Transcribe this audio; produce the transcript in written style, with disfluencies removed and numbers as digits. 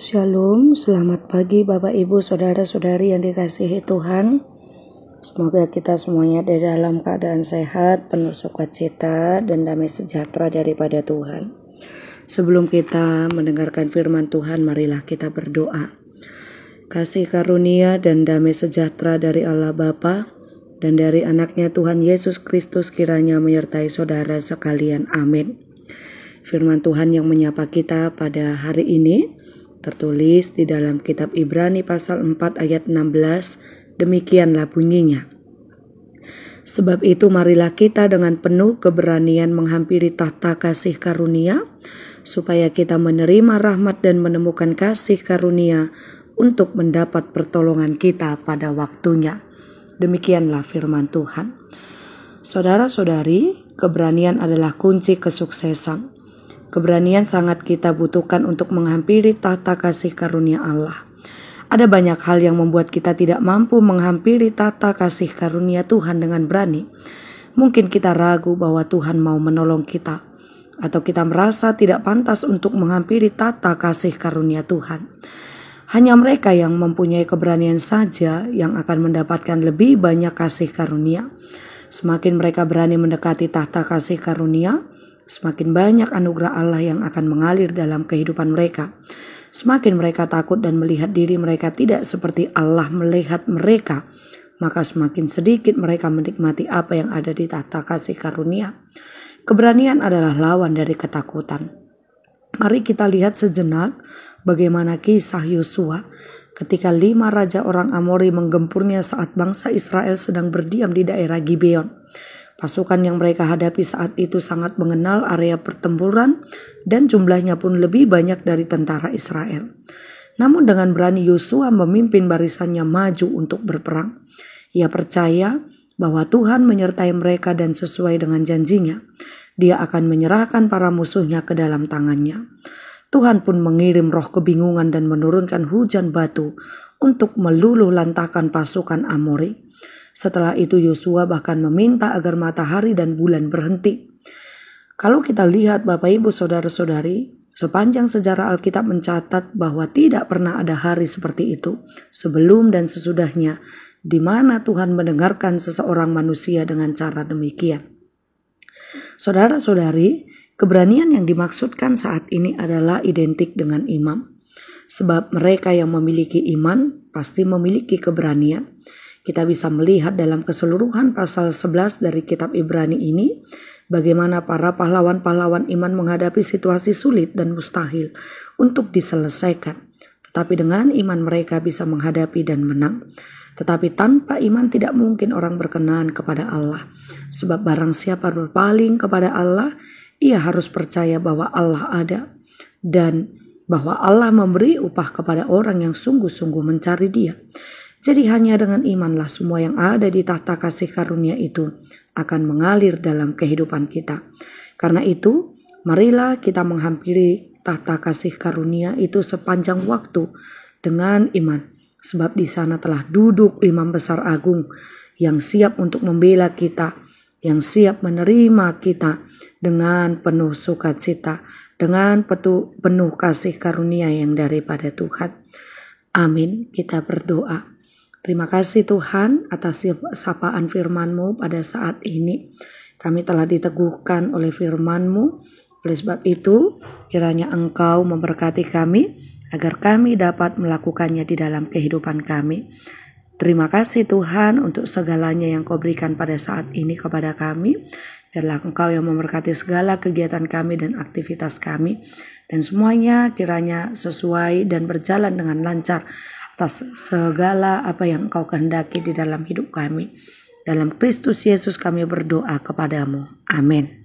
Shalom, selamat pagi Bapak Ibu Saudara-saudari yang dikasihi Tuhan. Semoga kita semuanya di dalam keadaan sehat, penuh sukacita dan damai sejahtera daripada Tuhan. Sebelum kita mendengarkan firman Tuhan, marilah kita berdoa. Kasih karunia dan damai sejahtera dari Allah Bapa dan dari anaknya Tuhan Yesus Kristus kiranya menyertai saudara sekalian. Amin. Firman Tuhan yang menyapa kita pada hari ini tertulis di dalam kitab Ibrani pasal 4 ayat 16, demikianlah bunyinya. Sebab itu marilah kita dengan penuh keberanian menghampiri tahta kasih karunia, supaya kita menerima rahmat dan menemukan kasih karunia untuk mendapat pertolongan kita pada waktunya. Demikianlah firman Tuhan. Saudara-saudari, keberanian adalah kunci kesuksesan. Keberanian sangat kita butuhkan untuk menghampiri tahta kasih karunia Allah. Ada banyak hal yang membuat kita tidak mampu menghampiri tahta kasih karunia Tuhan dengan berani. Mungkin kita ragu bahwa Tuhan mau menolong kita, atau kita merasa tidak pantas untuk menghampiri tahta kasih karunia Tuhan. Hanya mereka yang mempunyai keberanian saja yang akan mendapatkan lebih banyak kasih karunia. Semakin mereka berani mendekati tahta kasih karunia, semakin banyak anugerah Allah yang akan mengalir dalam kehidupan mereka. Semakin mereka takut dan melihat diri mereka tidak seperti Allah melihat mereka, maka semakin sedikit mereka menikmati apa yang ada di tahta kasih karunia. Keberanian adalah lawan dari ketakutan. Mari kita lihat sejenak bagaimana kisah Yosua ketika 5 raja orang Amori menggempurnya saat bangsa Israel sedang berdiam di daerah Gibeon. Pasukan yang mereka hadapi saat itu sangat mengenal area pertempuran dan jumlahnya pun lebih banyak dari tentara Israel. Namun dengan berani Yosua memimpin barisannya maju untuk berperang. Ia percaya bahwa Tuhan menyertai mereka dan sesuai dengan janjinya, Dia akan menyerahkan para musuhnya ke dalam tangannya. Tuhan pun mengirim roh kebingungan dan menurunkan hujan batu untuk meluluh lantahkan pasukan Amori. Setelah itu Yosua bahkan meminta agar matahari dan bulan berhenti. Kalau kita lihat Bapak Ibu Saudara-saudari, sepanjang sejarah Alkitab mencatat bahwa tidak pernah ada hari seperti itu sebelum dan sesudahnya di mana Tuhan mendengarkan seseorang manusia dengan cara demikian. Saudara-saudari, keberanian yang dimaksudkan saat ini adalah identik dengan imam. Sebab mereka yang memiliki iman pasti memiliki keberanian. Kita bisa melihat dalam keseluruhan pasal 11 dari kitab Ibrani ini, bagaimana para pahlawan-pahlawan iman menghadapi situasi sulit dan mustahil untuk diselesaikan. Tetapi dengan iman mereka bisa menghadapi dan menang. Tetapi tanpa iman tidak mungkin orang berkenan kepada Allah. Sebab barang siapa berpaling kepada Allah, ia harus percaya bahwa Allah ada dan bahwa Allah memberi upah kepada orang yang sungguh-sungguh mencari Dia. Jadi hanya dengan imanlah semua yang ada di tahta kasih karunia itu akan mengalir dalam kehidupan kita. Karena itu, marilah kita menghampiri tahta kasih karunia itu sepanjang waktu dengan iman. Sebab di sana telah duduk Imam Besar Agung yang siap untuk membela kita, yang siap menerima kita dengan penuh sukacita, dengan penuh kasih karunia yang daripada Tuhan. Amin. Kita berdoa. Terima kasih Tuhan atas sapaan firman-Mu pada saat ini. Kami telah diteguhkan oleh firman-Mu. Oleh sebab itu, kiranya Engkau memberkati kami agar kami dapat melakukannya di dalam kehidupan kami. Terima kasih Tuhan untuk segalanya yang Kau berikan pada saat ini kepada kami. Biarlah Engkau yang memberkati segala kegiatan kami dan aktivitas kami. Dan semuanya kiranya sesuai dan berjalan dengan lancar atas segala apa yang Engkau kehendaki di dalam hidup kami. Dalam Kristus Yesus kami berdoa kepadamu. Amin.